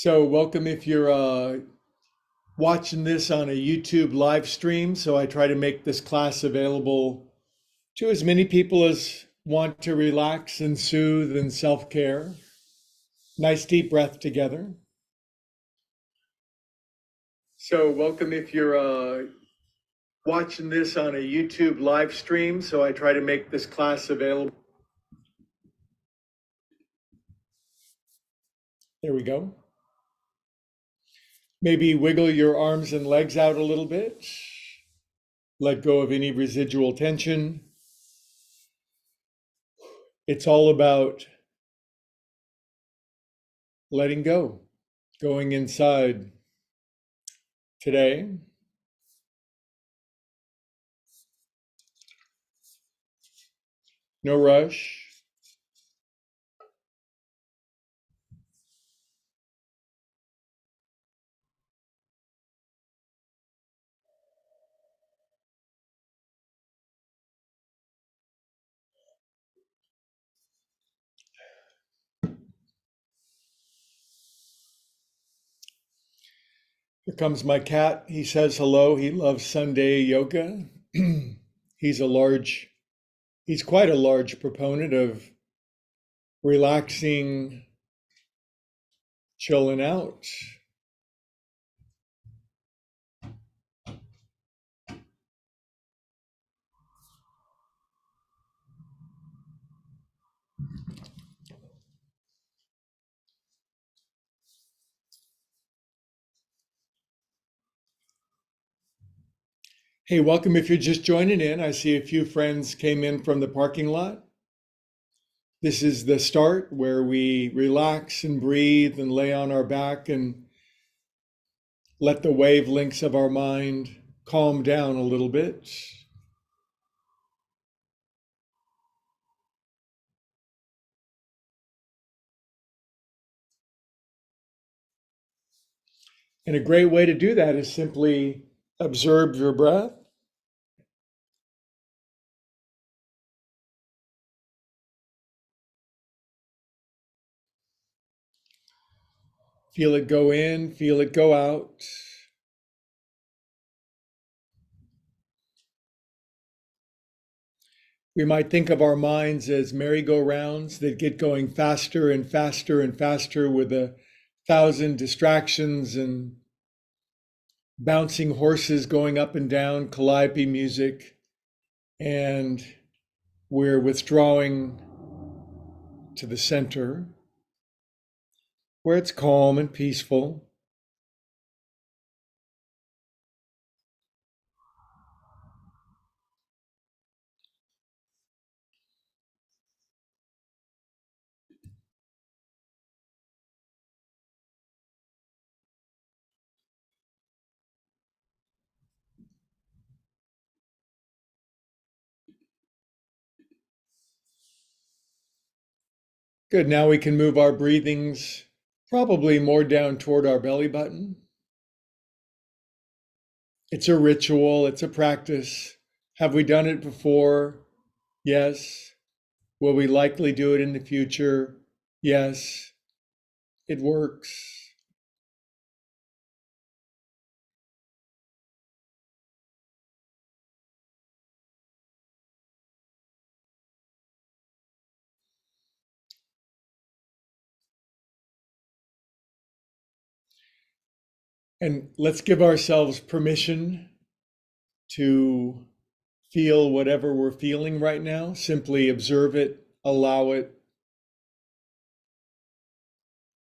So, welcome if you're watching this on a YouTube live stream. So, I try to make this class available to as many people as want to relax and soothe and self care. Nice deep breath together. So, welcome if you're watching this on a YouTube live stream. So, I try to make this class available. There we go. Maybe wiggle your arms and legs out a little bit. Let go of any residual tension. It's all about letting go, going inside today. No rush. Here comes my cat. He says hello. He loves Sunday yoga. he's a large, he's quite a large proponent of relaxing, chilling out. Hey, welcome if you're just joining in. I see a few friends came in from the parking lot. This is the start where we relax and breathe and lay on our back and let the wavelengths of our mind calm down a little bit. And a great way to do that is simply observe your breath. Feel it go in, feel it go out. We might think of our minds as merry-go-rounds that get going faster and faster and faster with 1,000 distractions and bouncing horses going up and down, calliope music, and we're withdrawing to the center where it's calm and peaceful. Good. Now we can move our breathings probably more down toward our belly button. It's a ritual, it's a practice. Have we done it before? Yes. Will we likely do it in the future? Yes. It works. And let's give ourselves permission to feel whatever we're feeling right now. Simply observe it, allow it,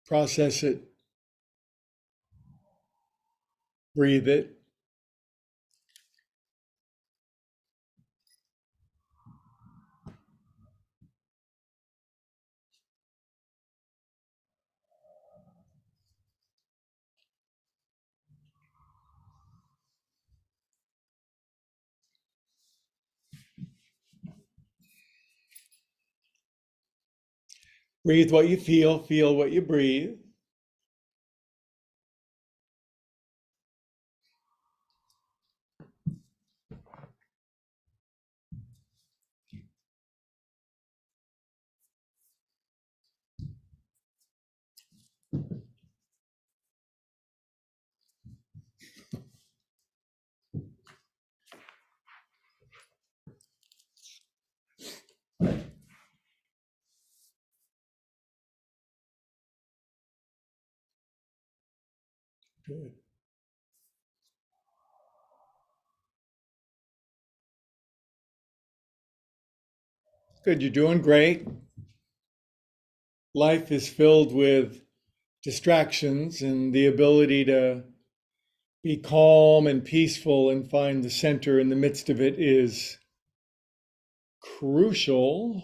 process it, breathe it. Breathe what you feel what you breathe. Good. Good. You're doing great. Life is filled with distractions, and the ability to be calm and peaceful and find the center in the midst of it is crucial.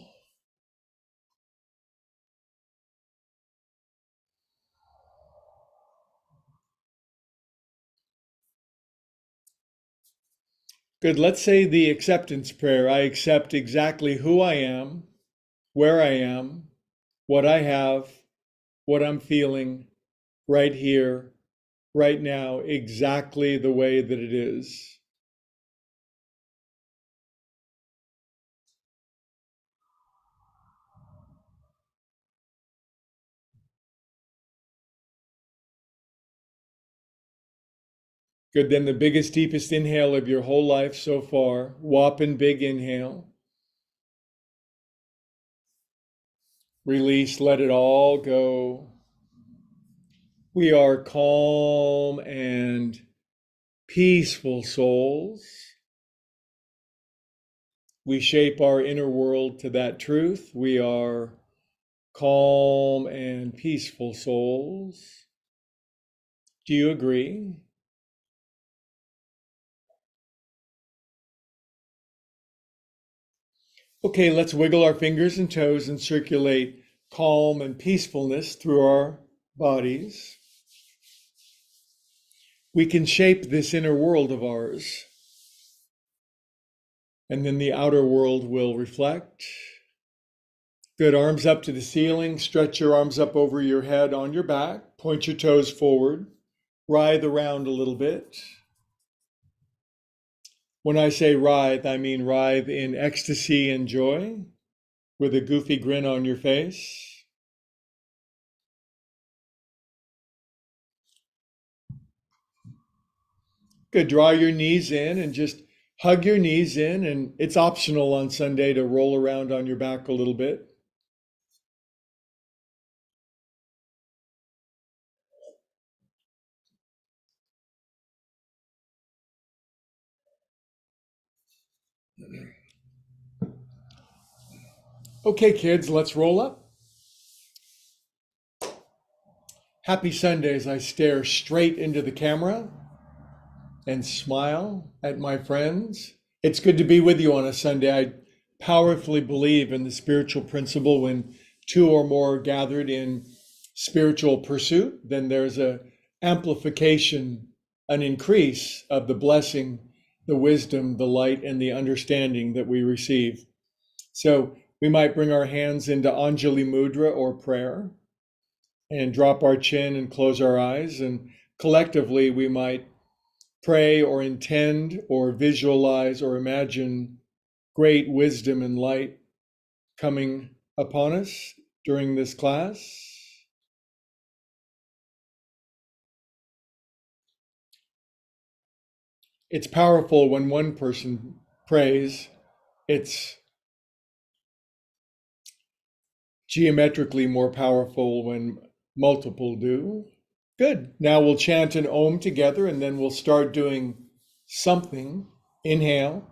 Good. Let's say the acceptance prayer. I accept exactly who I am, where I am, what I have, what I'm feeling right here, right now, exactly the way that it is. Good. Then the biggest, deepest inhale of your whole life so far. Whopping big inhale. Release, let it all go. We are calm and peaceful souls. We shape our inner world to that truth. We are calm and peaceful souls. Do you agree? Okay, let's wiggle our fingers and toes and circulate calm and peacefulness through our bodies. We can shape this inner world of ours, and then the outer world will reflect. Good. Arms up to the ceiling. Stretch your arms up over your head on your back. Point your toes forward. Writhe around a little bit. When I say writhe, I mean writhe in ecstasy and joy with a goofy grin on your face. Good. Draw your knees in and just hug your knees in. And it's optional on Sunday to roll around on your back a little bit. Okay, kids, let's roll up. Happy Sunday as I stare straight into the camera and smile at my friends. It's good to be with you on a Sunday. I powerfully believe in the spiritual principle when two or more are gathered in spiritual pursuit, then there's a amplification, an increase of the blessing, the wisdom, the light, and the understanding that we receive. So we might bring our hands into Anjali Mudra or prayer and drop our chin and close our eyes. And collectively, we might pray or intend or visualize or imagine great wisdom and light coming upon us during this class. It's powerful when one person prays. It's geometrically more powerful when multiple do. Good. Now we'll chant an Om together and then we'll start doing something. Inhale.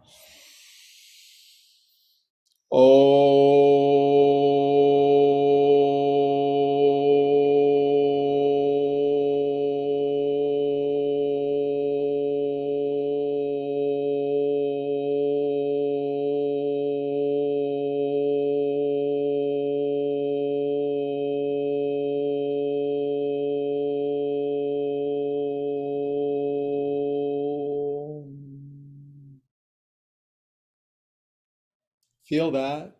Feel that.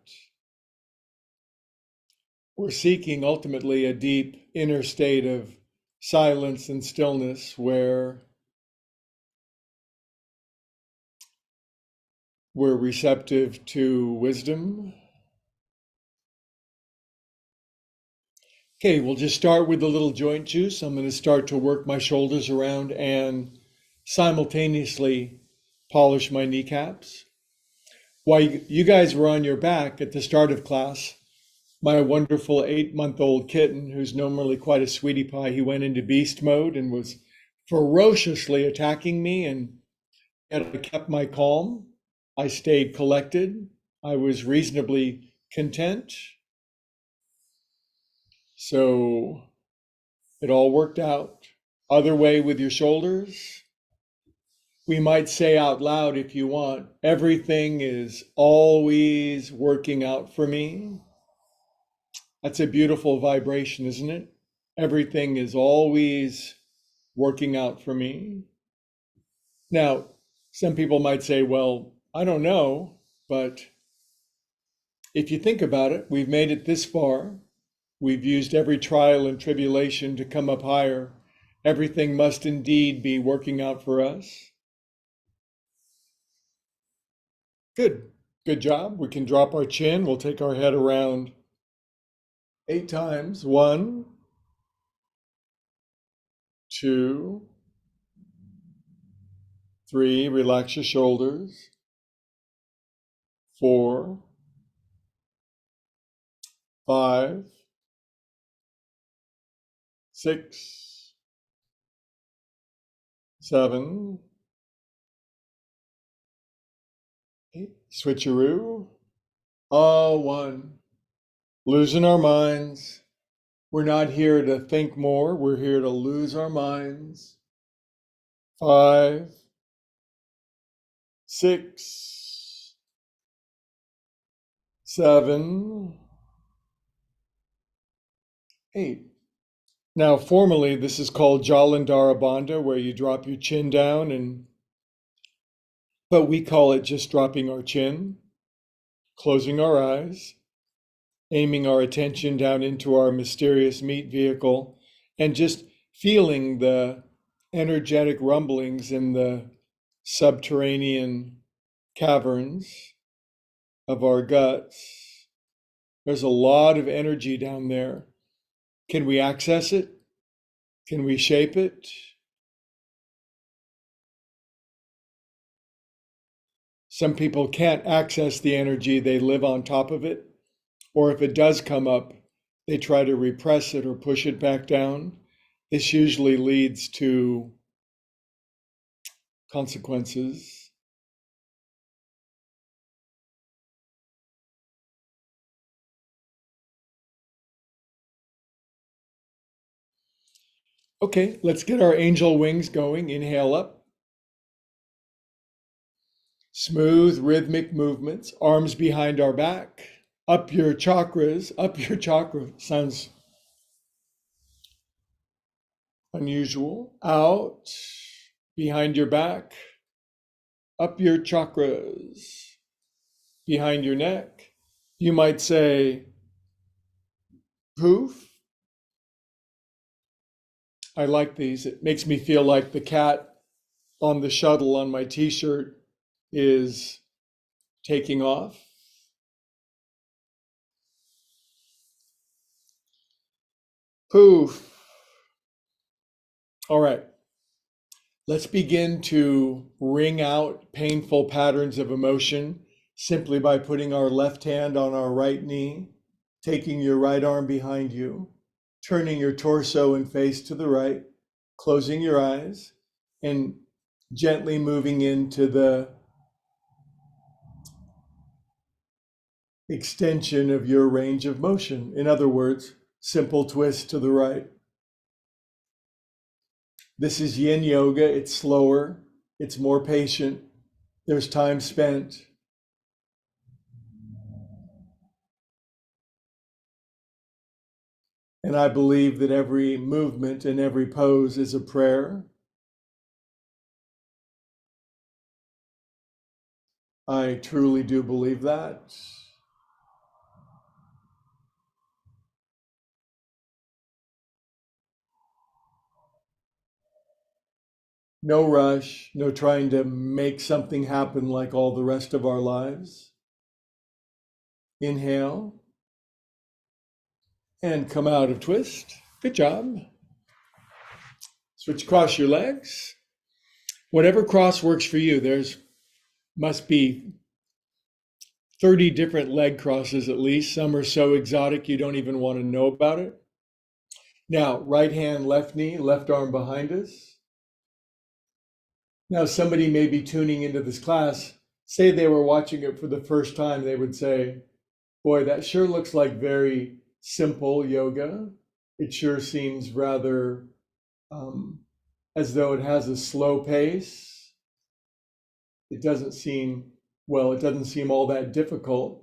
We're seeking ultimately a deep inner state of silence and stillness where we're receptive to wisdom. Okay, we'll just start with a little joint juice. I'm going to start to work my shoulders around and simultaneously polish my kneecaps. While you guys were on your back at the start of class, my wonderful 8-month-old kitten, who's normally quite a sweetie pie, he went into beast mode and was ferociously attacking me, and yet I kept my calm. I stayed collected. I was reasonably content. So it all worked out. Other way with your shoulders. We might say out loud, if you want, everything is always working out for me. That's a beautiful vibration, isn't it? Everything is always working out for me. Now, some people might say, well, I don't know, but if you think about it, we've made it this far. We've used every trial and tribulation to come up higher. Everything must indeed be working out for us. Good. Good job. We can drop our chin. We'll take our head around 8 times. 1, 2, 3. Relax your shoulders. 4, 5, 6, 7, 8. Switcheroo. 1. Losing our minds. We're not here to think more. We're here to lose our minds. 5, 6, 7, 8. Now, formally, this is called Jalandhara Bandha, where you drop your chin down, but we call it just dropping our chin, closing our eyes, aiming our attention down into our mysterious meat vehicle, and just feeling the energetic rumblings in the subterranean caverns of our guts. There's a lot of energy down there. Can we access it? Can we shape it? Some people can't access the energy, they live on top of it. Or if it does come up, they try to repress it or push it back down. This usually leads to consequences. Okay, let's get our angel wings going. Inhale up. Smooth rhythmic movements, arms behind our back. Up your chakras, up your chakra. Sounds unusual. Out, behind your back. Up your chakras, behind your neck. You might say, poof. I like these. It makes me feel like the cat on the shuttle on my t-shirt is taking off. Poof. All right. Let's begin to wring out painful patterns of emotion simply by putting our left hand on our right knee, taking your right arm behind you, turning your torso and face to the right, closing your eyes, and gently moving into the extension of your range of motion. In other words, simple twist to the right. This is yin yoga. It's slower. It's more patient. There's time spent. And I believe that every movement and every pose is a prayer. I truly do believe that. No rush, no trying to make something happen like all the rest of our lives. Inhale and come out of twist. Good job. Switch across your legs. Whatever cross works for you. There's must be 30 different leg crosses at least. Some are so exotic you don't even want to know about it. Now, right hand, left knee, left arm behind us. Now, somebody may be tuning into this class, say they were watching it for the first time, they would say, boy, that sure looks like very simple yoga. It sure seems rather as though it has a slow pace. It doesn't seem, well, it doesn't seem all that difficult.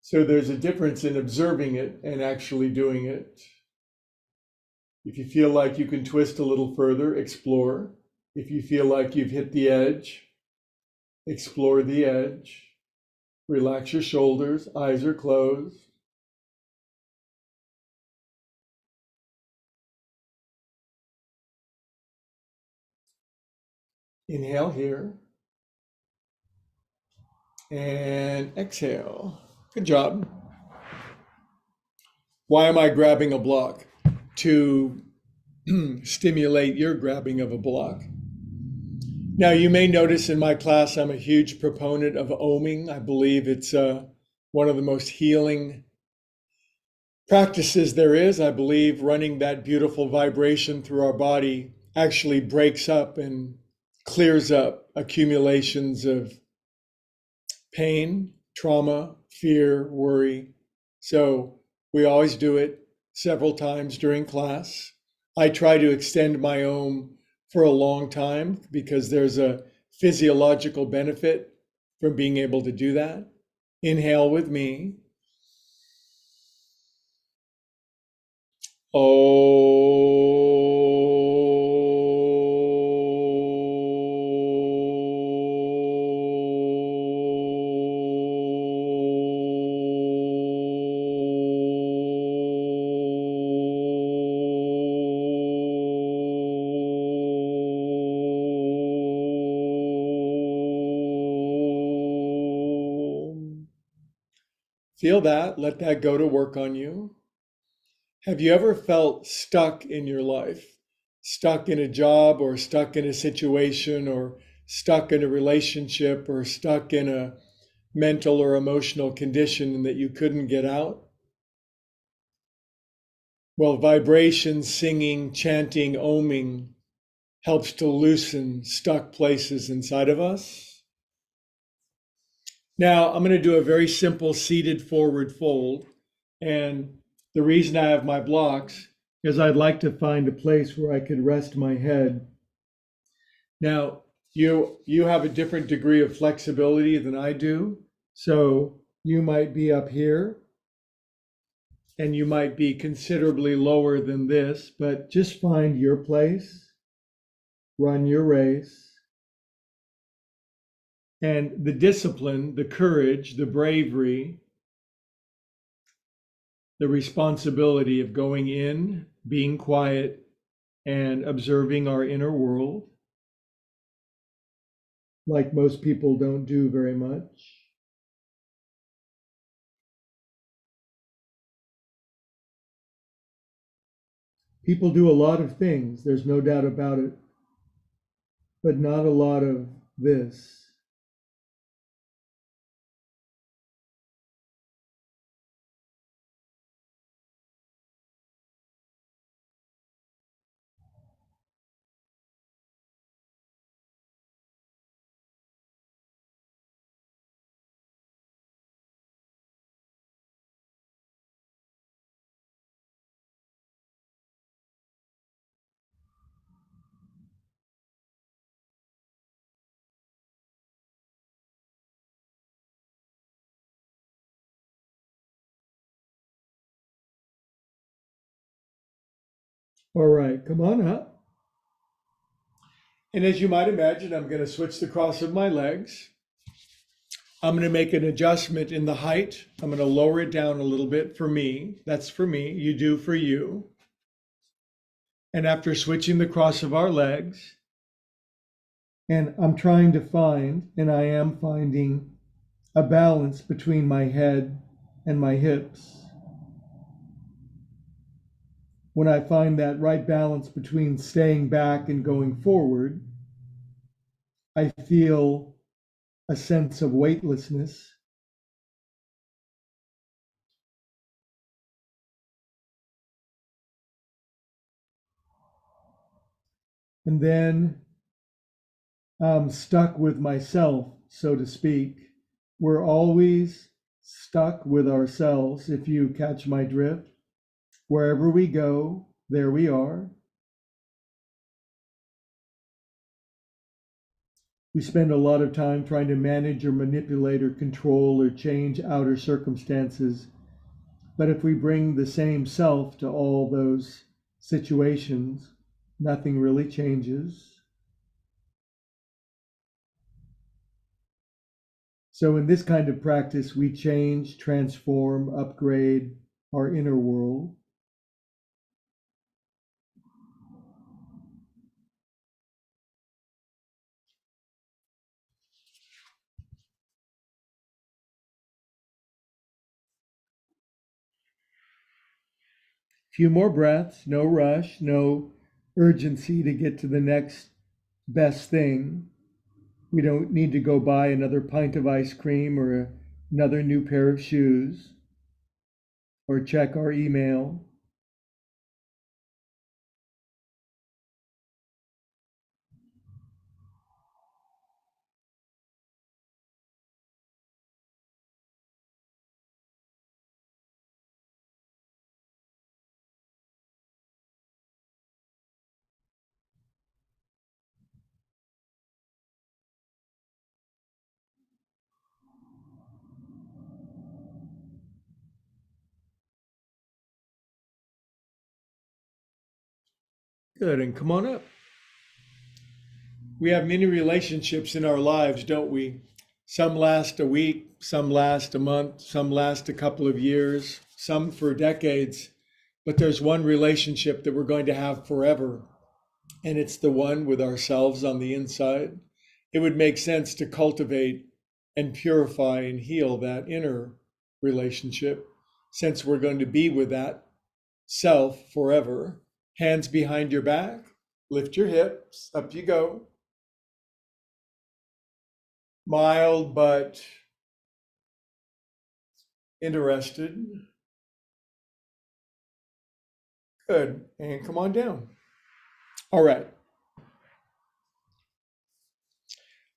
So there's a difference in observing it and actually doing it. If you feel like you can twist a little further, explore. If you feel like you've hit the edge, explore the edge. Relax your shoulders, eyes are closed. Inhale here and exhale. Good job. Why am I grabbing a block? To stimulate your grabbing of a block. Now, you may notice in my class, I'm a huge proponent of oming. I believe it's one of the most healing practices there is. I believe running that beautiful vibration through our body actually breaks up and clears up accumulations of pain, trauma, fear, worry. So we always do it several times during class. I try to extend my own for a long time because there's a physiological benefit from being able to do that. Inhale with me. Feel that, let that go to work on you. Have you ever felt stuck in your life? Stuck in a job or stuck in a situation or stuck in a relationship or stuck in a mental or emotional condition that you couldn't get out? Well, vibration, singing, chanting, oming helps to loosen stuck places inside of us. Now, I'm going to do a very simple seated forward fold. And the reason I have my blocks is I'd like to find a place where I could rest my head. Now, you have a different degree of flexibility than I do. So you might be up here and you might be considerably lower than this, but just find your place, run your race. And the discipline, the courage, the bravery, the responsibility of going in, being quiet, and observing our inner world, like most people don't do very much. People do a lot of things, there's no doubt about it, but not a lot of this. All right, come on up. And as you might imagine, I'm going to switch the cross of my legs. I'm going to make an adjustment in the height. I'm going to lower it down a little bit for me. That's for me. You do for you. And after switching the cross of our legs, and I'm trying to find, and I am finding, a balance between my head and my hips. When I find that right balance between staying back and going forward, I feel a sense of weightlessness. And then I'm stuck with myself, so to speak. We're always stuck with ourselves, if you catch my drift. Wherever we go, there we are. We spend a lot of time trying to manage or manipulate or control or change outer circumstances. But if we bring the same self to all those situations, nothing really changes. So in this kind of practice, we change, transform, upgrade our inner world. Few more breaths, no rush, no urgency to get to the next best thing. We don't need to go buy another pint of ice cream or another new pair of shoes or check our email. Good, and come on up. We have many relationships in our lives, don't we? Some last a week, some last a month, some last a couple of years, some for decades. But there's one relationship that we're going to have forever, and it's the one with ourselves on the inside. It would make sense to cultivate and purify and heal that inner relationship, since we're going to be with that self forever. Hands behind your back, lift your hips, up you go. Mild but interested. Good. And come on down. All right.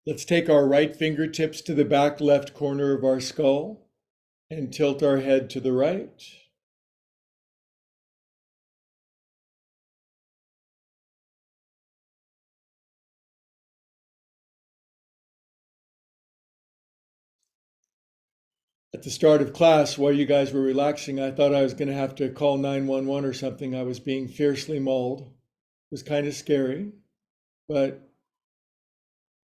Let's take our right fingertips to the back left corner of our skull and tilt our head to the right. At the start of class, while you guys were relaxing, I thought I was going to have to call 911 or something. I was being fiercely mauled. It was kind of scary, but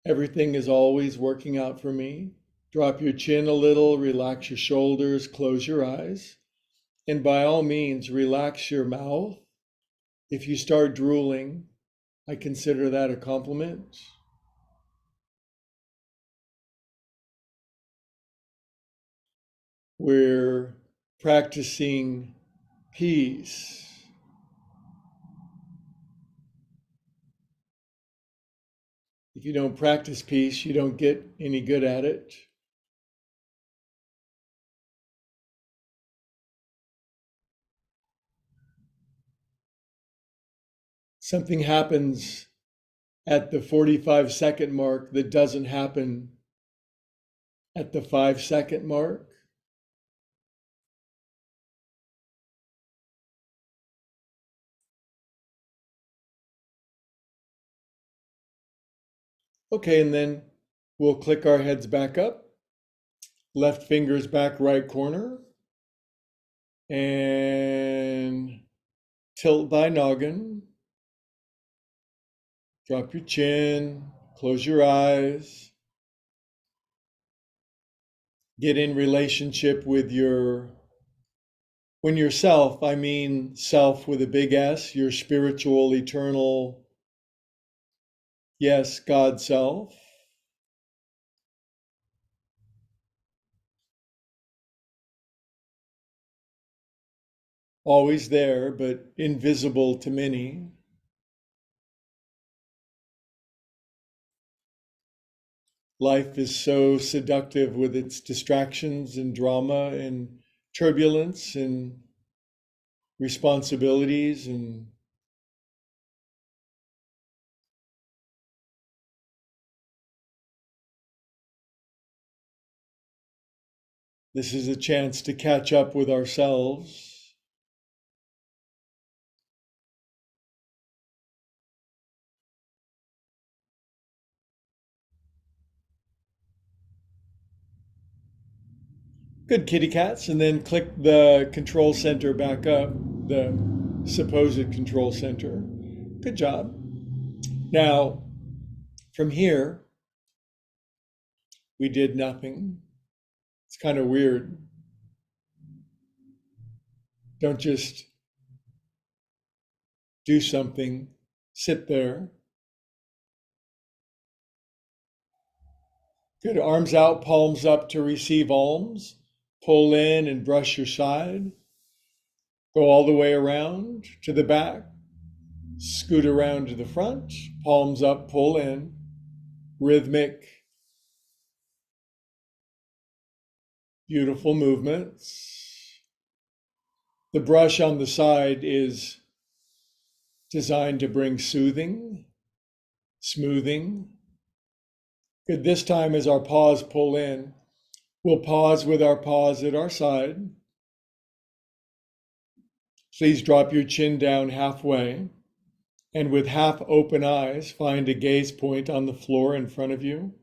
everything is always working out for me. Drop your chin a little, relax your shoulders, close your eyes, and by all means, relax your mouth. If you start drooling, I consider that a compliment. We're practicing peace. If you don't practice peace, you don't get any good at it. Something happens at the 45-second mark that doesn't happen at the 5-second mark. Okay, and then we'll click our heads back up, left finger's back right corner, and tilt thy noggin. Drop your chin, close your eyes. Get in relationship with when yourself, I mean self with a big S, your spiritual, eternal, yes, God self. Always there, but invisible to many. Life is so seductive with its distractions and drama and turbulence and responsibilities and This is a chance to catch up with ourselves. Good, kitty cats. And then click the control center back up, the supposed control center. Good job. Now, from here, we did nothing. It's kind of weird. Don't just do something, sit there. Good, arms out, palms up to receive alms. Pull in and brush your side. Go all the way around to the back. Scoot around to the front. Palms up, pull in. Rhythmic, beautiful movements. The brush on the side is designed to bring soothing, smoothing. Good, this time as our paws pull in, we'll pause with our paws at our side. Please drop your chin down halfway, and with half open eyes, find a gaze point on the floor in front of you.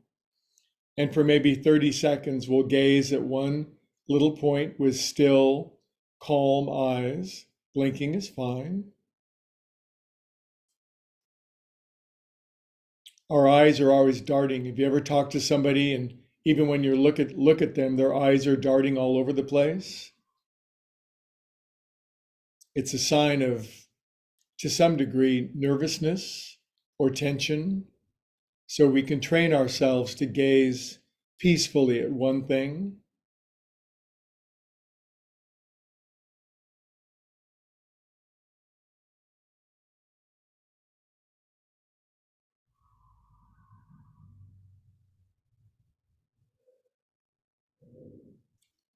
And for maybe 30 seconds, we'll gaze at one little point with still, calm eyes. Blinking is fine. Our eyes are always darting. Have you ever talked to somebody and even when you look at them, their eyes are darting all over the place? It's a sign of, to some degree, nervousness or tension. So we can train ourselves to gaze peacefully at one thing.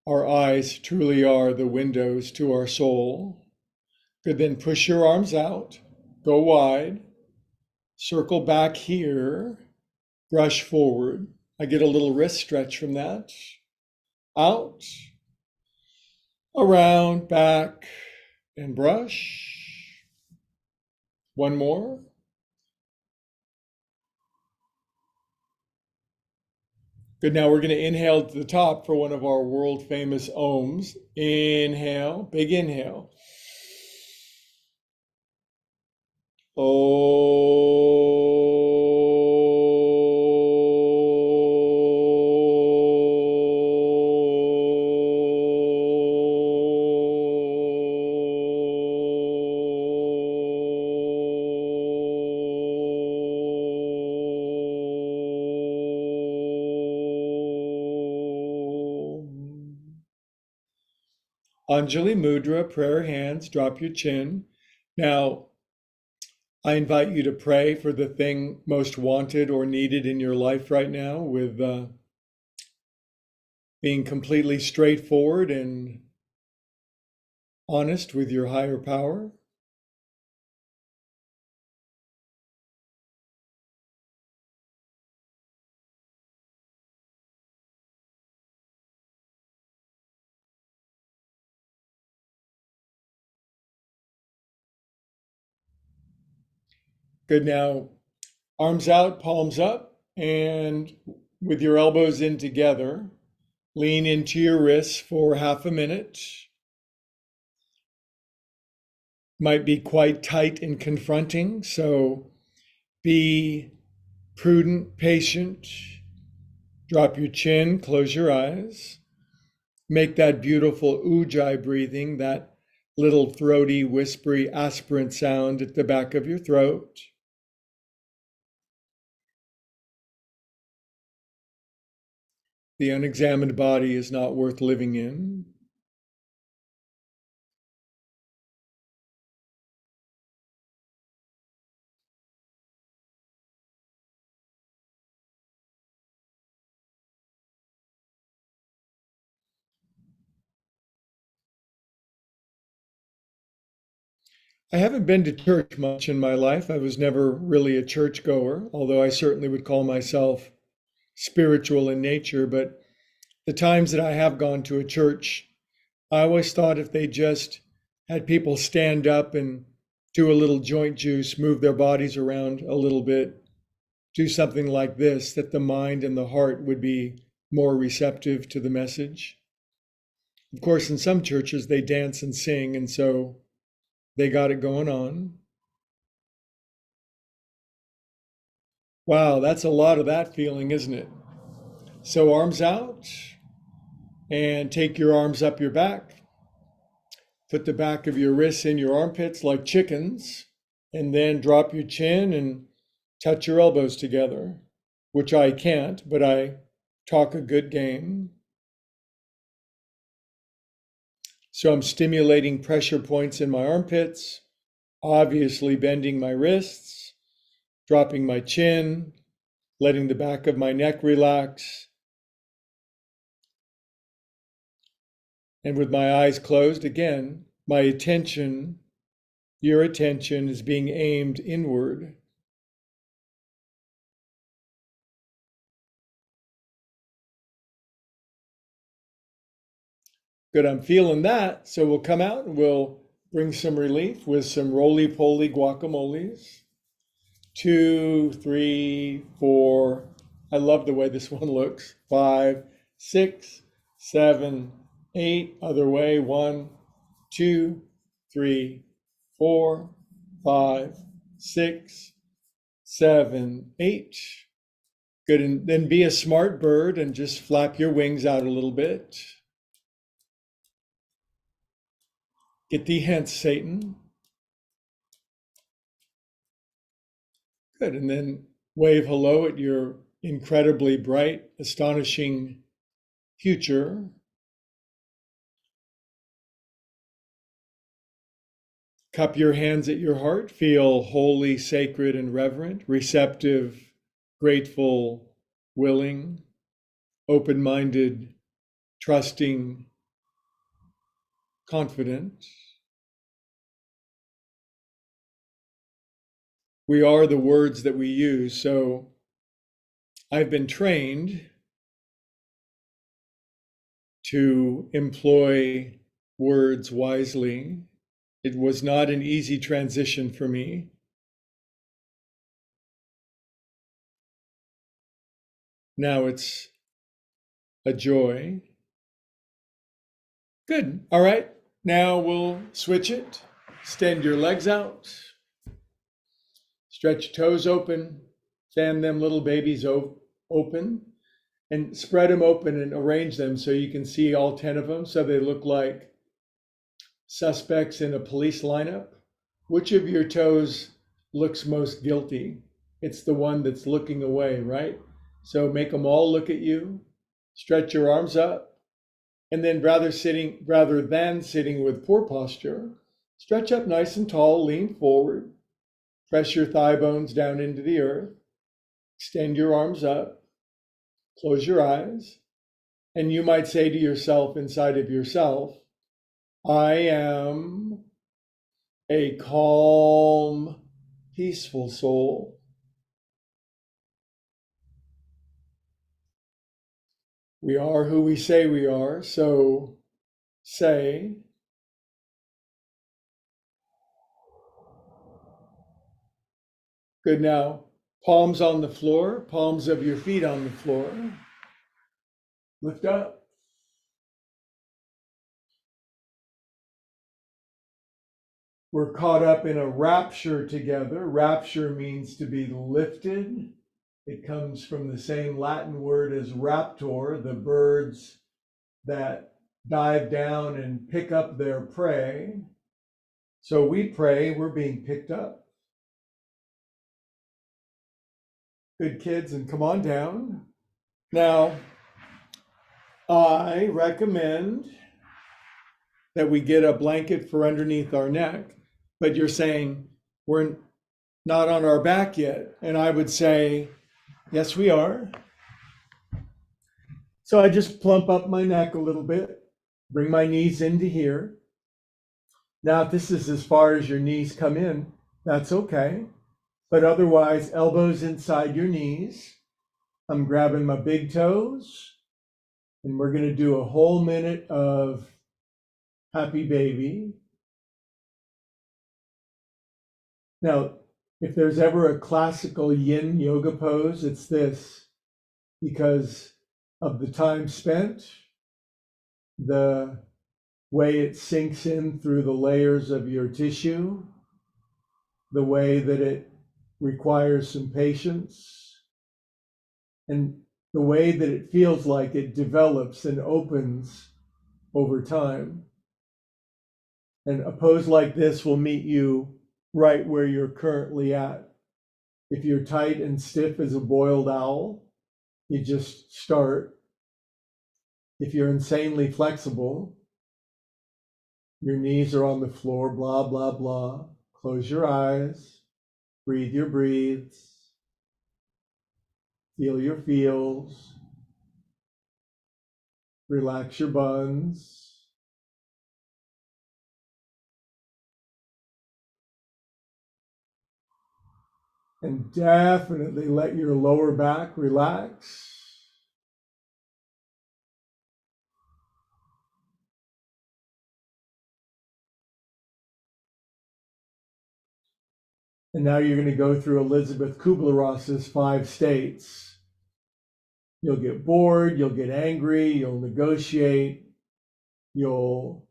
Our eyes truly are the windows to our soul. Good, then push your arms out, go wide, circle back here, brush forward. I get a little wrist stretch from that. Out, around, back, and brush. One more. Good, now we're going to inhale to the top for one of our world famous ohms. Inhale, big inhale. Anjali Mudra, prayer hands, drop your chin. Now, I invite you to pray for the thing most wanted or needed in your life right now, with being completely straightforward and honest with your higher power. Good, now arms out, palms up, and with your elbows in together, lean into your wrists for half a minute. Might be quite tight and confronting, so be prudent, patient. Drop your chin, close your eyes. Make that beautiful ujjayi breathing, that little throaty, whispery, aspirant sound at the back of your throat. The unexamined body is not worth living in. I haven't been to church much in my life. I was never really a churchgoer, although I certainly would call myself spiritual in nature. But the times that I have gone to a church, I always thought if they just had people stand up and do a little joint juice, move their bodies around a little bit, do something like this, that the mind and the heart would be more receptive to the message. Of course, in some churches, they dance and sing, and so they got it going on. Wow, that's a lot of that feeling, isn't it? So arms out and take your arms up your back. Put the back of your wrists in your armpits like chickens, and then drop your chin and touch your elbows together, which I can't, but I talk a good game. So I'm stimulating pressure points in my armpits, obviously bending my wrists, dropping my chin, letting the back of my neck relax. And with my eyes closed, again, my attention, your attention is being aimed inward. Good, I'm feeling that. So we'll come out and we'll bring some relief with some roly-poly guacamoles. 2, 3, 4. I love the way this one looks. 5, 6, 7, 8. Other way. 1, 2, 3, 4, 5, 6, 7, 8. Good, and then be a smart bird and just flap your wings out a little bit. Get thee hence, Satan. Good, and then wave hello at your incredibly bright, astonishing future. Cup your hands at your heart. Feel holy, sacred, and reverent, receptive, grateful, willing, open-minded, trusting, confident. We are the words that we use. So I've been trained to employ words wisely. It was not an easy transition for me. Now it's a joy. Good. All right. Now we'll switch it. Extend your legs out. Stretch your toes open. Fan them little babies open. And spread them open and arrange them so you can see all 10 of them so they look like suspects in a police lineup. Which of your toes looks most guilty? It's the one that's looking away, right? So make them all look at you. Stretch your arms up. And then rather than sitting with poor posture, stretch up nice and tall, lean forward. Press your thigh bones down into the earth. Extend your arms up. Close your eyes. And you might say to yourself inside of yourself, I am a calm, peaceful soul. We are who we say we are, so say. Good, now palms on the floor, palms of your feet on the floor. Lift up. We're caught up in a rapture together. Rapture means to be lifted. It comes from the same Latin word as raptor, the birds that dive down and pick up their prey. So we pray, we're being picked up. Good, kids, and come on down. Now, I recommend that we get a blanket for underneath our neck, but you're saying we're not on our back yet. And I would say, yes, we are. So I just plump up my neck a little bit, bring my knees into here. Now, if this is as far as your knees come in, that's okay. But otherwise, elbows inside your knees. I'm grabbing my big toes. And we're going to do a whole minute of happy baby. Now, if there's ever a classical yin yoga pose, it's this, because of the time spent, the way it sinks in through the layers of your tissue, the way that it requires some patience, and the way that it feels like it develops and opens over time. And a pose like this will meet you right where you're currently at. If you're tight and stiff as a boiled owl, you just start. If you're insanely flexible, your knees are on the floor, blah, blah, blah. Close your eyes, breathe your breathes, feel your feels, relax your buns. And definitely let your lower back relax. And now you're going to go through Elizabeth Kubler-Ross's 5 states. You'll get bored, you'll get angry, you'll negotiate, you'll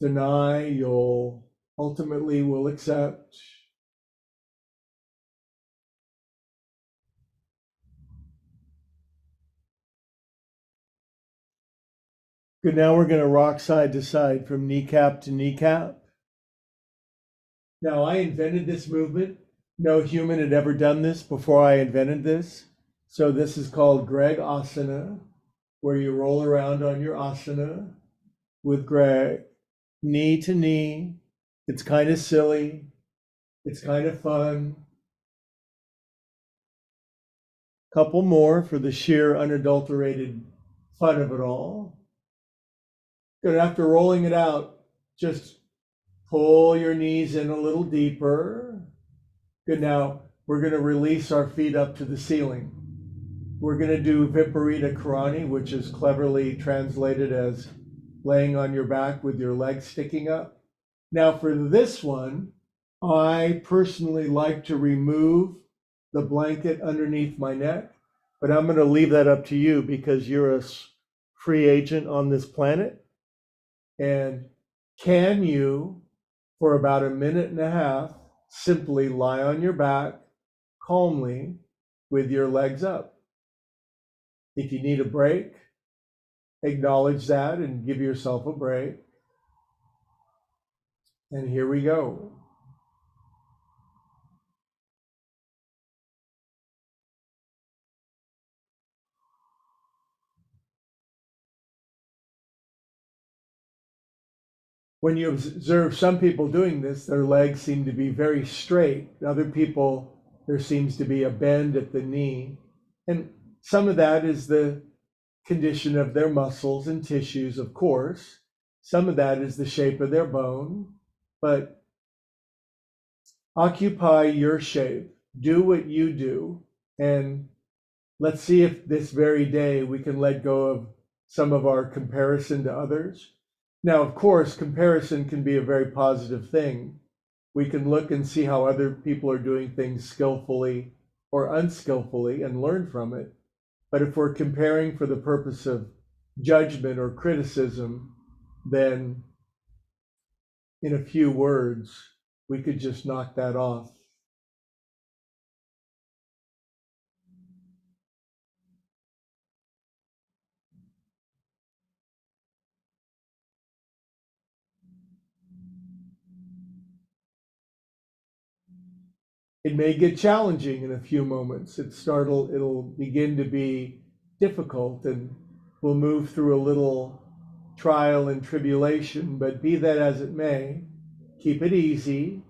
deny, you'll ultimately will accept. Good, now we're going to rock side to side from kneecap to kneecap. Now, I invented this movement. No human had ever done this before I invented this. So this is called Greg Asana, where you roll around on your asana with Greg, knee to knee. It's kind of silly. It's kind of fun. Couple more for the sheer unadulterated fun of it all. Good, after rolling it out, just pull your knees in a little deeper. Good, now we're going to release our feet up to the ceiling. We're going to do Viparita Karani, which is cleverly translated as laying on your back with your legs sticking up. Now for this one, I personally like to remove the blanket underneath my neck, but I'm going to leave that up to you because you're a free agent on this planet. And can you, for about a minute and a half, simply lie on your back calmly with your legs up? If you need a break, acknowledge that and give yourself a break. And here we go. When you observe some people doing this, their legs seem to be very straight. Other people, there seems to be a bend at the knee. And some of that is the condition of their muscles and tissues, of course. Some of that is the shape of their bone. But occupy your shape. Do what you do. And let's see if this very day we can let go of some of our comparison to others. Now, of course, comparison can be a very positive thing. We can look and see how other people are doing things skillfully or unskillfully and learn from it. But if we're comparing for the purpose of judgment or criticism, then in a few words, we could just knock that off. It may get challenging in a few moments. It'll begin to be difficult, and we'll move through a little trial and tribulation, but be that as it may, keep it easy,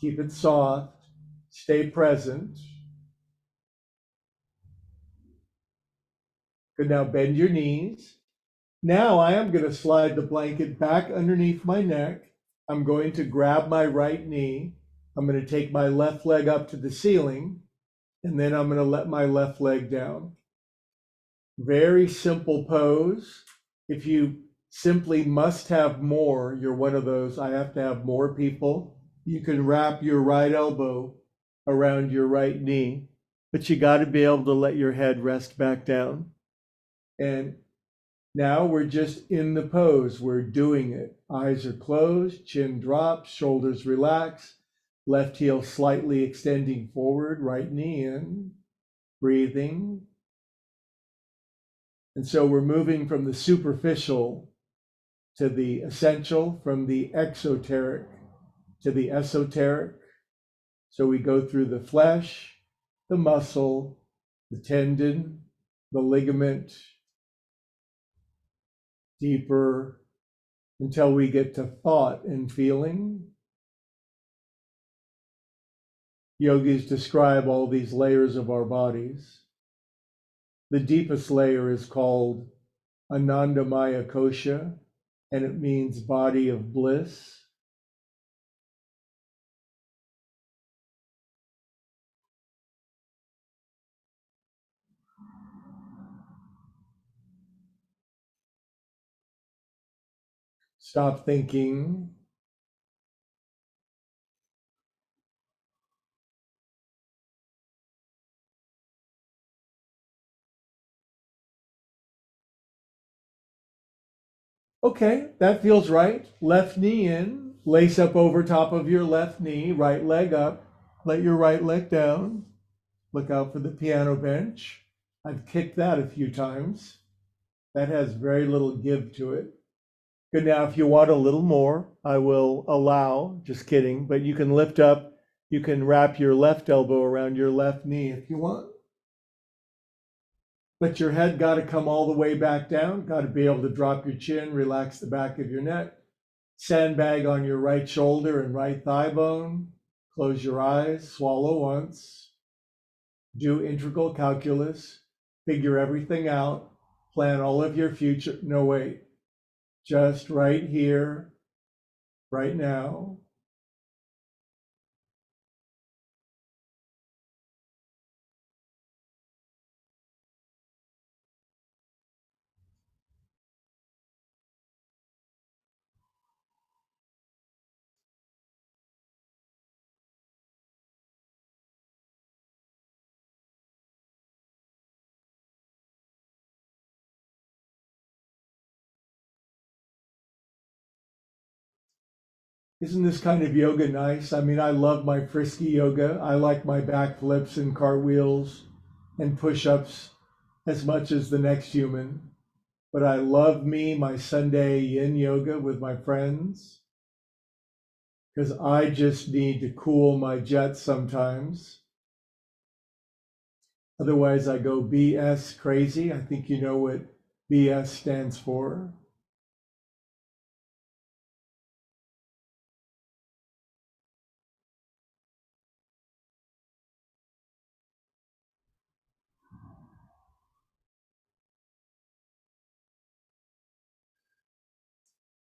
keep it soft, stay present. Good, now bend your knees. Now I am going to slide the blanket back underneath my neck. I'm going to grab my right knee. I'm going to take my left leg up to the ceiling, and then I'm going to let my left leg down. Very simple pose. If you simply must have more, you're one of those, I have to have more people. You can wrap your right elbow around your right knee, but you got to be able to let your head rest back down. And now we're just in the pose. We're doing it. Eyes are closed, chin drops, shoulders relax, left heel slightly extending forward, right knee in, breathing. And so we're moving from the superficial to the essential, from the exoteric to the esoteric. So we go through the flesh, the muscle, the tendon, the ligament, deeper until we get to thought and feeling. Yogis describe all these layers of our bodies. The deepest layer is called Anandamaya Kosha, and it means body of bliss. Stop thinking. Okay, that feels right. Left knee in, lace up over top of your left knee, right leg up, let your right leg down. Look out for the piano bench. I've kicked that a few times. That has very little give to it. Good, now if you want a little more, I will allow, just kidding, but you can lift up, you can wrap your left elbow around your left knee if you want. But your head got to come all the way back down, got to be able to drop your chin, relax the back of your neck. Sandbag on your right shoulder and right thigh bone. Close your eyes, swallow once. Do integral calculus, figure everything out, plan all of your future. No, wait, just right here, right now. Isn't this kind of yoga nice? I mean, I love my frisky yoga. I like my back flips and cartwheels and push-ups as much as the next human. But I love me, my Sunday yin yoga with my friends, because I just need to cool my jets sometimes. Otherwise, I go BS crazy. I think you know what BS stands for.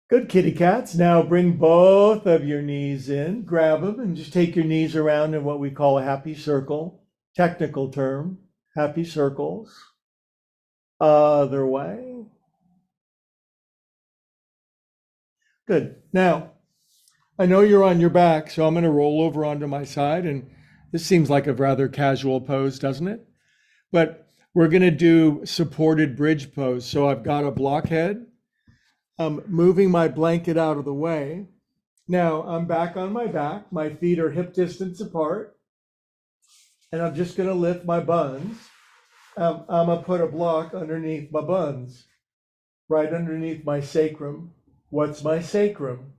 Good, kitty cats. Now bring both of your knees in, grab them, and just take your knees around in what we call a happy circle. Technical term, happy circles. Other way. Good. Now, I know you're on your back, so I'm going to roll over onto my side. And this seems like a rather casual pose, doesn't it? But we're going to do supported bridge pose. So I've got a blockhead. I'm moving my blanket out of the way. Now I'm back on my back. My feet are hip distance apart. And I'm just going to lift my buns. I'm going to put a block underneath my buns, right underneath my sacrum. What's my sacrum?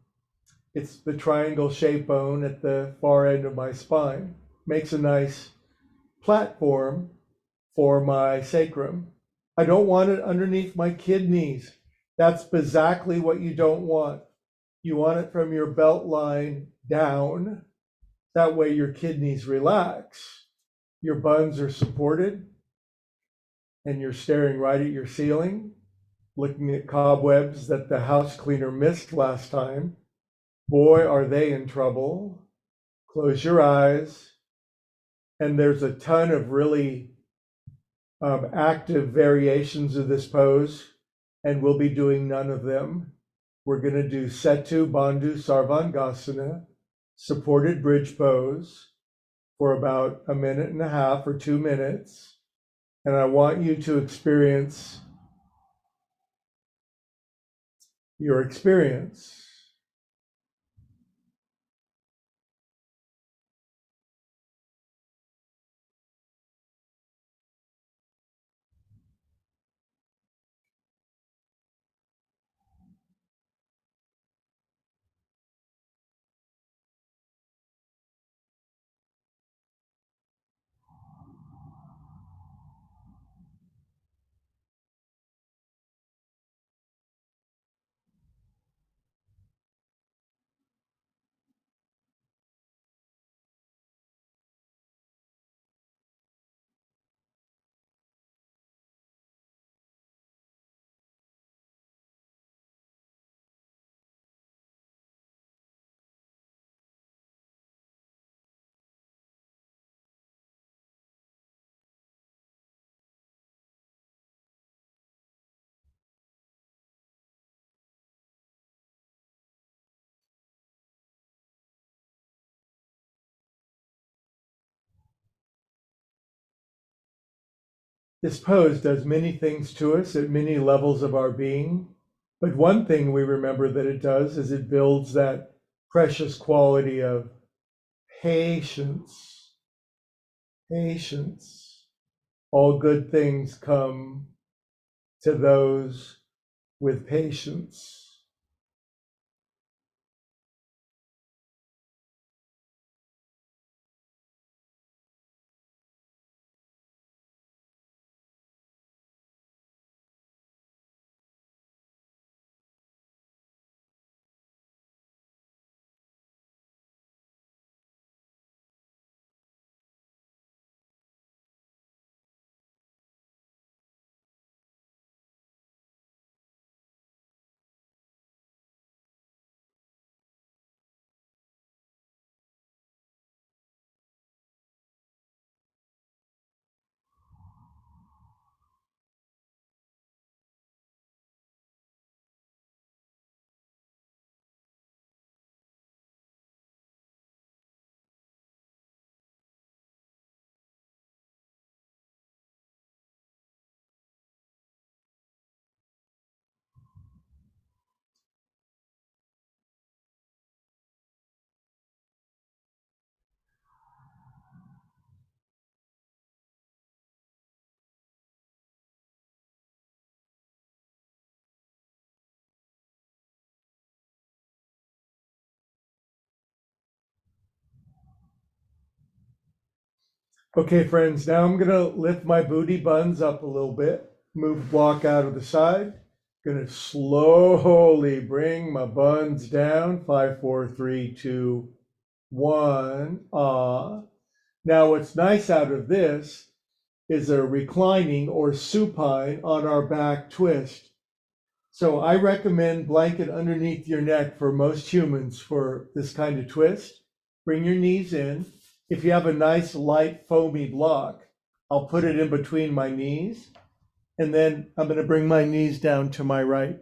It's the triangle shaped bone at the far end of my spine. Makes a nice platform for my sacrum. I don't want it underneath my kidneys. That's exactly what you don't want. You want it from your belt line down. That way your kidneys relax. Your buns are supported and you're staring right at your ceiling, looking at cobwebs that the house cleaner missed last time. Boy, are they in trouble. Close your eyes. And there's a ton of really active variations of this pose, and we'll be doing none of them. We're going to do Setu Bandhu Sarvangasana, supported bridge pose, for about a minute and a half or 2 minutes. And I want you to experience your experience. This pose does many things to us at many levels of our being. But one thing we remember that it does is it builds that precious quality of patience. Patience. All good things come to those with patience. Okay, friends, now I'm gonna lift my booty buns up a little bit, move block out of the side. Gonna slowly bring my buns down. 5, 4, 3, 2, 1. Ah. Now, what's nice out of this is a reclining or supine on our back twist. So I recommend blanket underneath your neck for most humans for this kind of twist. Bring your knees in. If you have a nice light foamy block, I'll put it in between my knees. And then I'm going to bring my knees down to my right.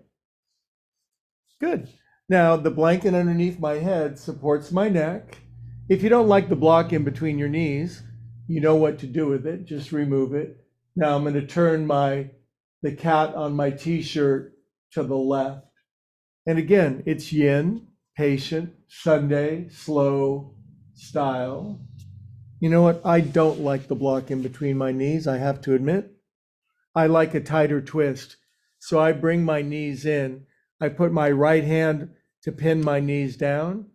Good. Now the blanket underneath my head supports my neck. If you don't like the block in between your knees, you know what to do with it. Just remove it. Now I'm going to turn the cat on my t-shirt to the left. And again, it's yin, patient, Sunday, slow style. You know what? I don't like the block in between my knees, I have to admit. I like a tighter twist. So I bring my knees in. I put my right hand to pin my knees down.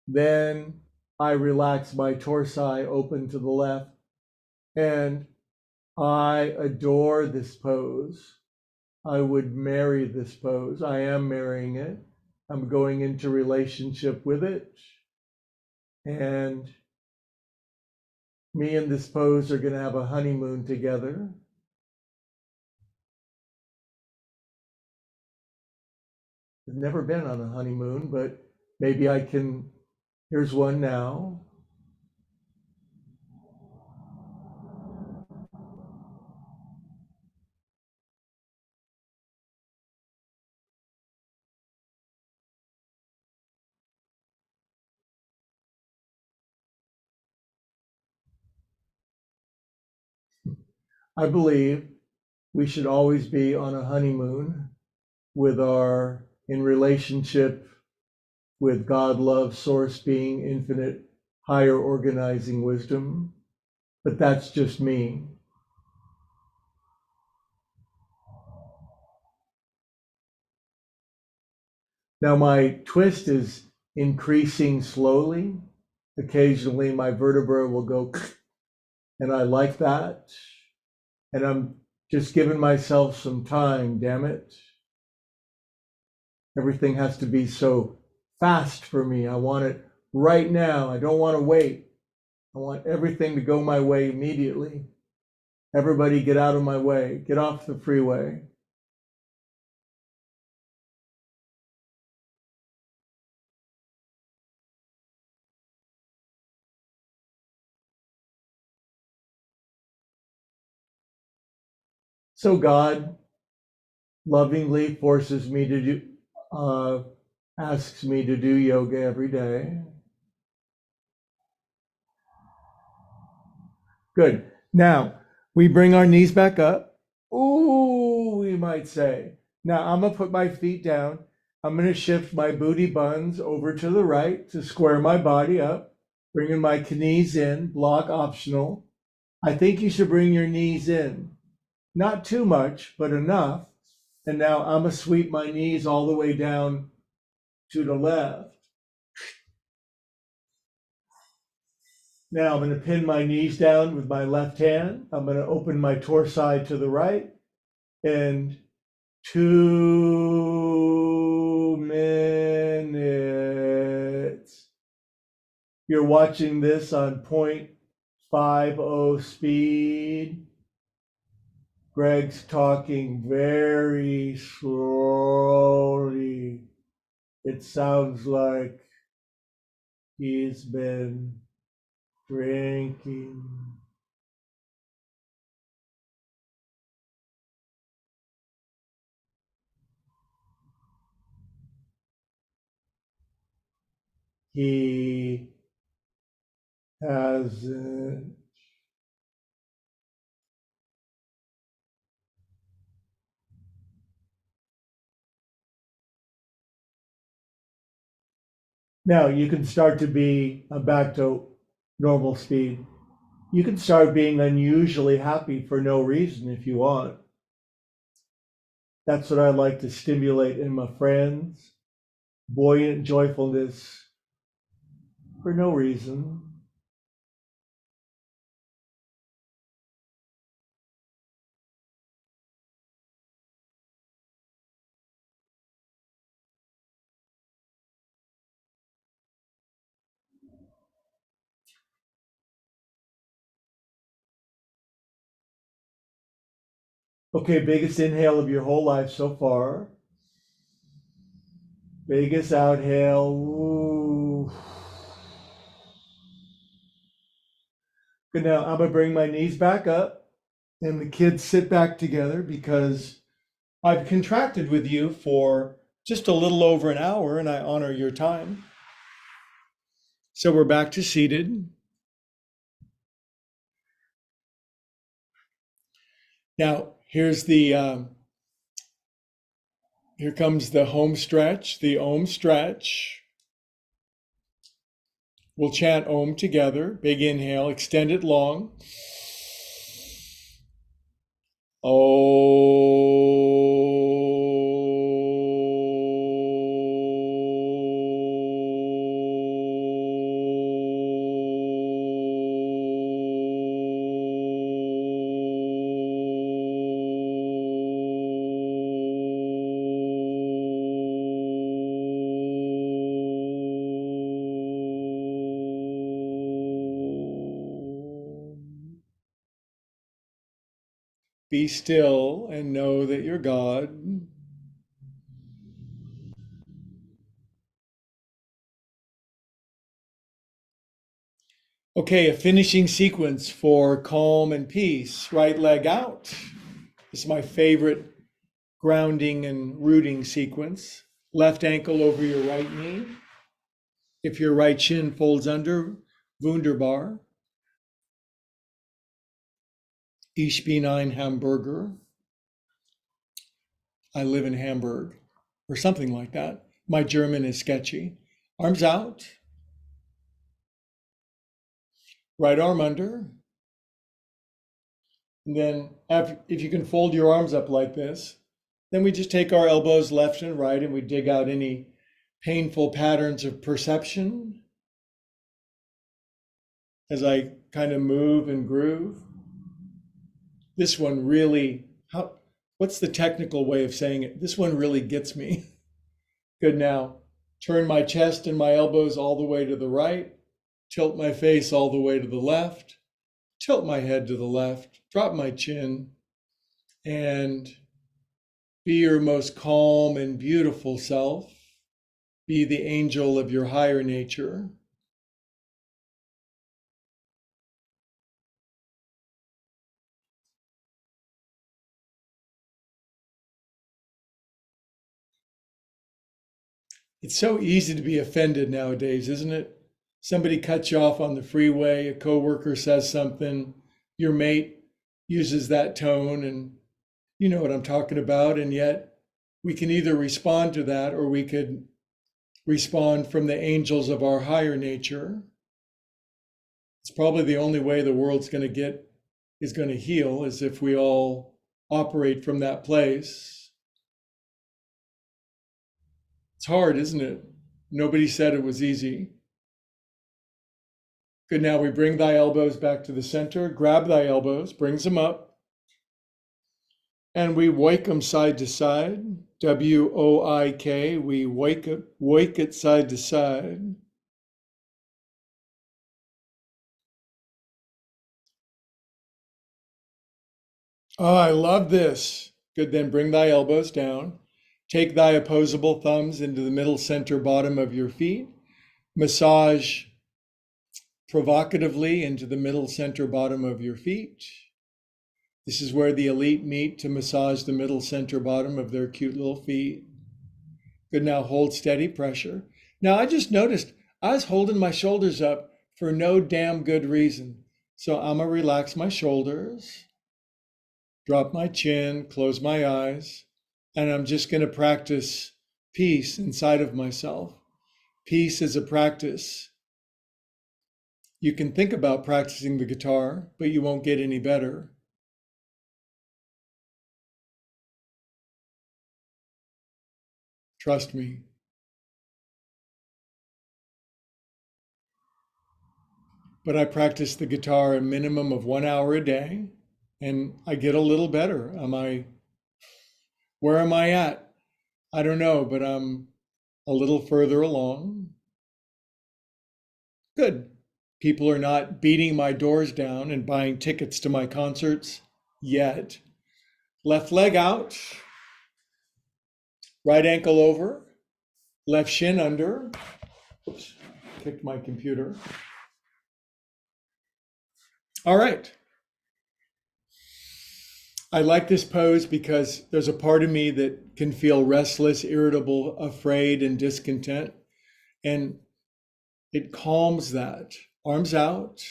Then I relax my torsi open to the left. And I adore this pose. I would marry this pose. I am marrying it. I'm going into relationship with it. And me and this pose are going to have a honeymoon together. I've never been on a honeymoon, but maybe I can. Here's one now. I believe we should always be on a honeymoon in relationship with God, love, source, being, infinite, higher organizing wisdom. But that's just me. Now my twist is increasing slowly. Occasionally my vertebra will go, and I like that. And I'm just giving myself some time, damn it. Everything has to be so fast for me. I want it right now. I don't want to wait. I want everything to go my way immediately. Everybody get out of my way. Get off the freeway. So God lovingly forces me to asks me to do yoga every day. Good. Now, we bring our knees back up. Ooh, we might say. Now, I'm going to put my feet down. I'm going to shift my booty buns over to the right to square my body up, bringing my knees in, block optional. I think you should bring your knees in. Not too much, but enough. And now I'm going to sweep my knees all the way down to the left. Now I'm going to pin my knees down with my left hand. I'm going to open my torsi to the right. And 2 minutes. You're watching this on 0.50 speed. Greg's talking very slowly. It sounds like he's been drinking. He hasn't. Now you can start to be back to normal speed. You can start being unusually happy for no reason if you want. That's what I like to stimulate in my friends. Buoyant joyfulness for no reason. Okay, biggest inhale of your whole life so far. Biggest outhale. Ooh. Good. Now I'm gonna bring my knees back up and the kids sit back together because I've contracted with you for just a little over an hour and I honor your time. So we're back to seated. Now here's the here comes the home stretch, the Om stretch. We'll chant Om together. Big inhale, extend it long. Be still and know that you're God. Okay, a finishing sequence for calm and peace. Right leg out. This is my favorite grounding and rooting sequence. Left ankle over your right knee. If your right shin folds under, Wunderbar. Ich bin ein Hamburger. I live in Hamburg, or something like that. My German is sketchy. Arms out, right arm under. And then if you can fold your arms up like this, then we just take our elbows left and right and we dig out any painful patterns of perception as I kind of move and groove. This one really, what's the technical way of saying it? This one really gets me. Good. Now, turn my chest and my elbows all the way to the right, tilt my face all the way to the left, tilt my head to the left, drop my chin, and be your most calm and beautiful self. Be the angel of your higher nature. It's so easy to be offended nowadays, isn't it? Somebody cuts you off on the freeway, a coworker says something, your mate uses that tone, and you know what I'm talking about. And yet we can either respond to that or we could respond from the angels of our higher nature. It's probably the only way the world's going to heal is if we all operate from that place. It's hard, isn't it? Nobody said it was easy. Good. Now we bring thy elbows back to the center, grab thy elbows, brings them up, and we wake them side to side. W-O-I-K, we wake it side to side. Oh, I love this. Good. Then bring thy elbows down. Take thy opposable thumbs into the middle center bottom of your feet. Massage provocatively into the middle center bottom of your feet. This is where the elite meet to massage the middle center bottom of their cute little feet. Good. Now hold steady pressure. Now I just noticed I was holding my shoulders up for no damn good reason. So I'm gonna relax my shoulders, drop my chin, close my eyes. And I'm just going to practice peace inside of myself. Peace is a practice. You can think about practicing the guitar, but you won't get any better. Trust me. But I practice the guitar a minimum of 1 hour a day, and I get a little better. Where am I at? I don't know, but I'm a little further along. Good. People are not beating my doors down and buying tickets to my concerts yet. Left leg out, right ankle over, left shin under. Oops, kicked my computer. All right. I like this pose because there's a part of me that can feel restless, irritable, afraid, and discontent. And it calms that. Arms out,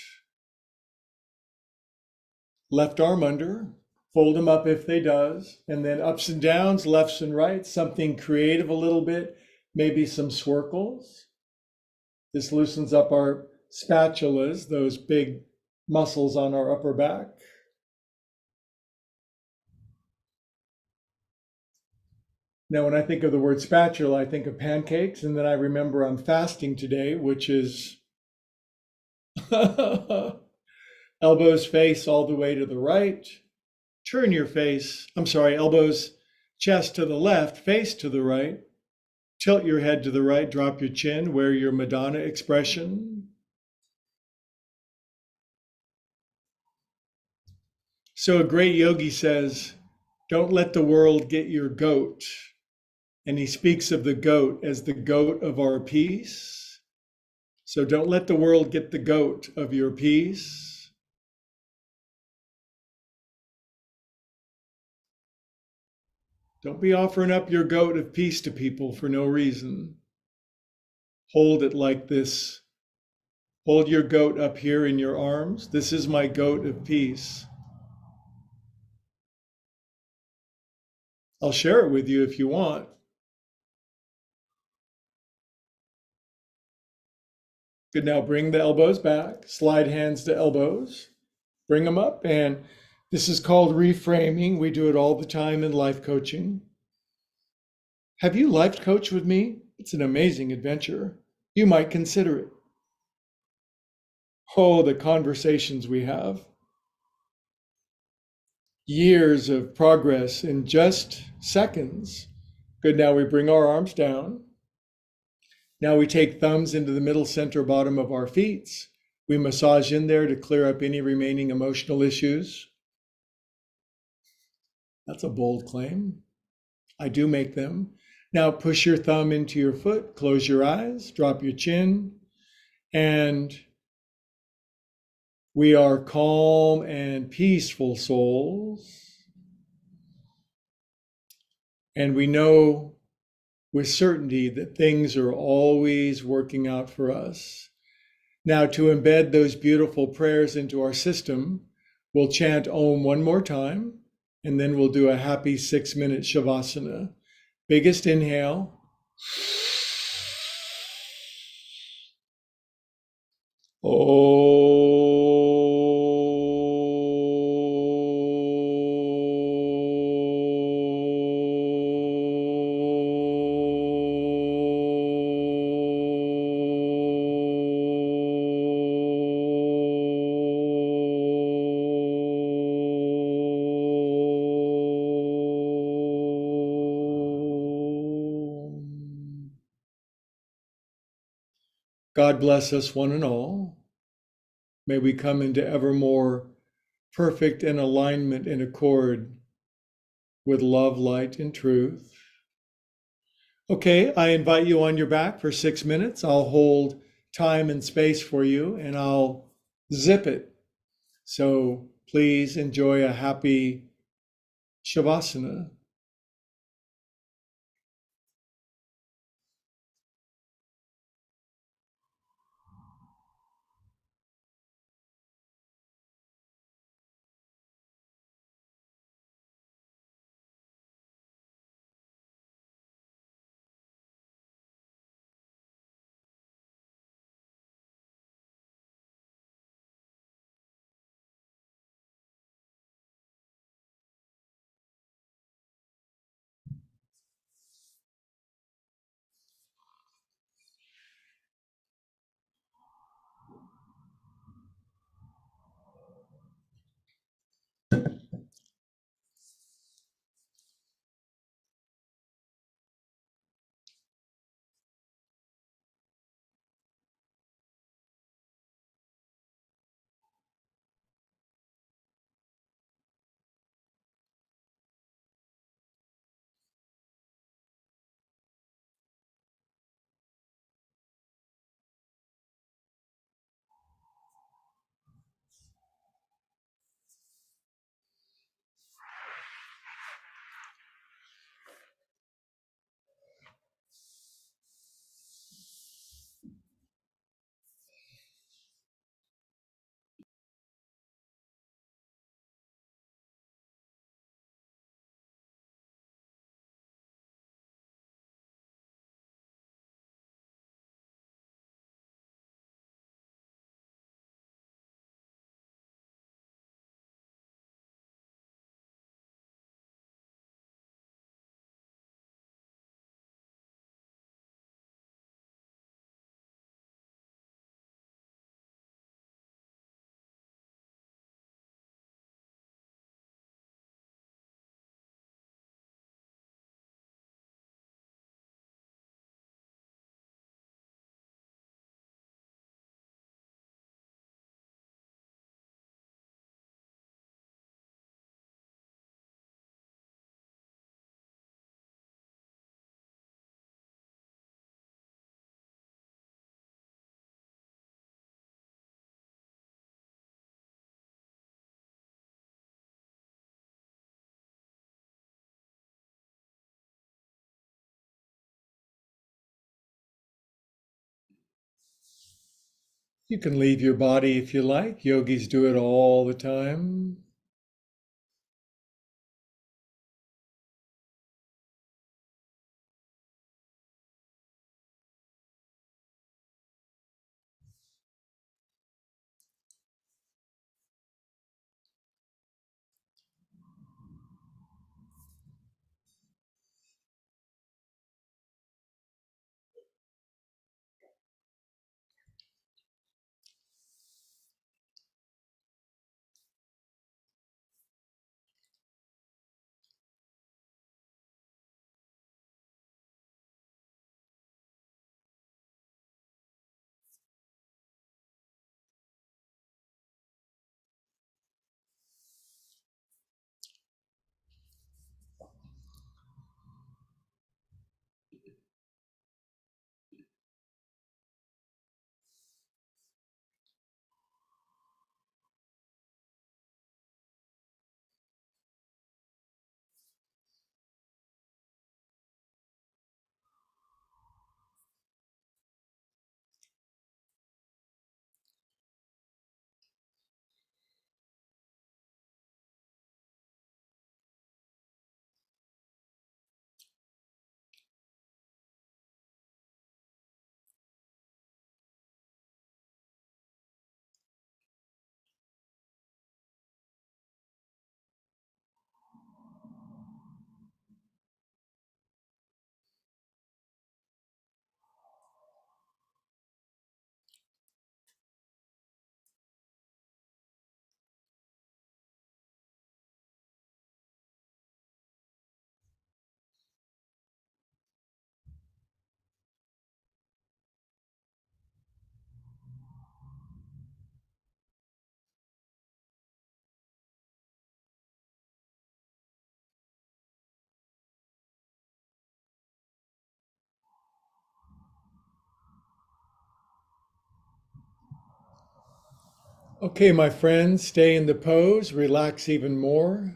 left arm under, fold them up if they does, and then ups and downs, lefts and rights, something creative a little bit, maybe some swirkles. This loosens up our spatulas, those big muscles on our upper back. Now, when I think of the word spatula, I think of pancakes, and then I remember I'm fasting today, which is elbows face all the way to the right. Turn your elbows, chest to the left, face to the right. Tilt your head to the right, drop your chin, wear your Madonna expression. So a great yogi says, don't let the world get your goat. And he speaks of the goat as the goat of our peace. So don't let the world get the goat of your peace. Don't be offering up your goat of peace to people for no reason. Hold it like this. Hold your goat up here in your arms. This is my goat of peace. I'll share it with you if you want. Good. Now bring the elbows back, slide hands to elbows, bring them up. And this is called reframing. We do it all the time in life coaching. Have you life coached with me? It's an amazing adventure. You might consider it. Oh, the conversations we have. Years of progress in just seconds. Good. Now we bring our arms down. Now we take thumbs into the middle center bottom of our feet. We massage in there to clear up any remaining emotional issues. That's a bold claim. I do make them. Now push your thumb into your foot, close your eyes, drop your chin, and we are calm and peaceful souls. And we know with certainty that things are always working out for us. Now, to embed those beautiful prayers into our system, we'll chant Om one more time, and then we'll do a happy 6-minute Shavasana. Biggest inhale. God bless us one and all. May we come into ever more perfect and alignment and accord with love, light, and truth. Okay, I invite you on your back for 6 minutes. I'll hold time and space for you, and I'll zip it. So please enjoy a happy Shavasana. You can leave your body if you like. Yogis do it all the time. Okay, my friends, stay in the pose, relax even more.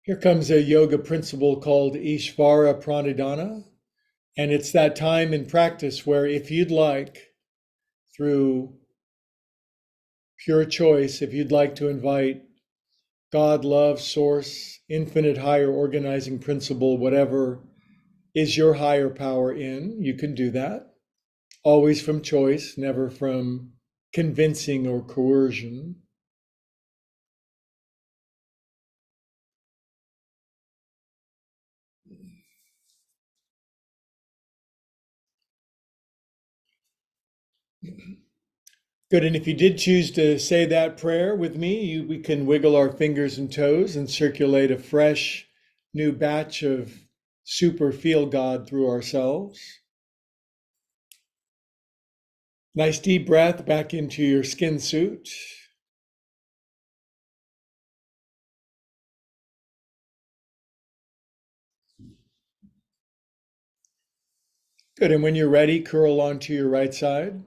Here comes a yoga principle called Ishvara Pranidhana. And it's that time in practice where, if you'd like, through pure choice, if you'd like to invite God, love, source, infinite higher organizing principle, whatever is your higher power in, you can do that. Always from choice, never from convincing or coercion. Good. And if you did choose to say that prayer with me, we can wiggle our fingers and toes and circulate a fresh new batch of super feel God through ourselves. Nice deep breath back into your skin suit. Good. And when you're ready, curl onto your right side.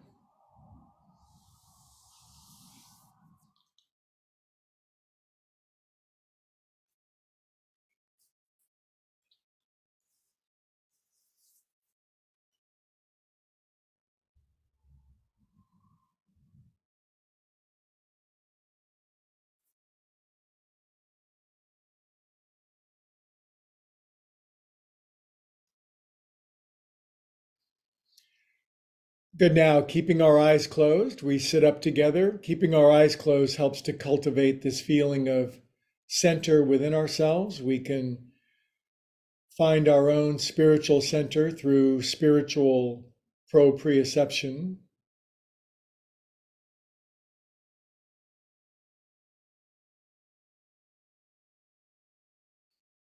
Good. Now, keeping our eyes closed, we sit up together. Keeping our eyes closed helps to cultivate this feeling of center within ourselves. We can find our own spiritual center through spiritual proprioception.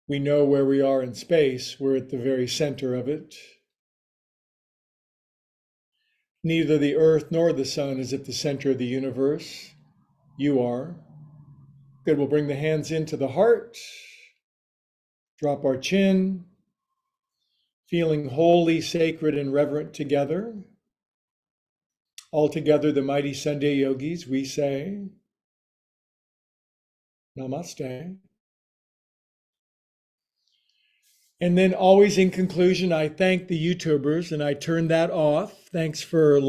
We know where we are in space. We're at the very center of it. Neither the earth nor the sun is at the center of the universe. You are. Good. We'll bring the hands into the heart. Drop our chin. Feeling holy, sacred, and reverent together. All together, the mighty Sunday yogis, we say, Namaste. And then always in conclusion, I thank the YouTubers and I turn that off. Thanks for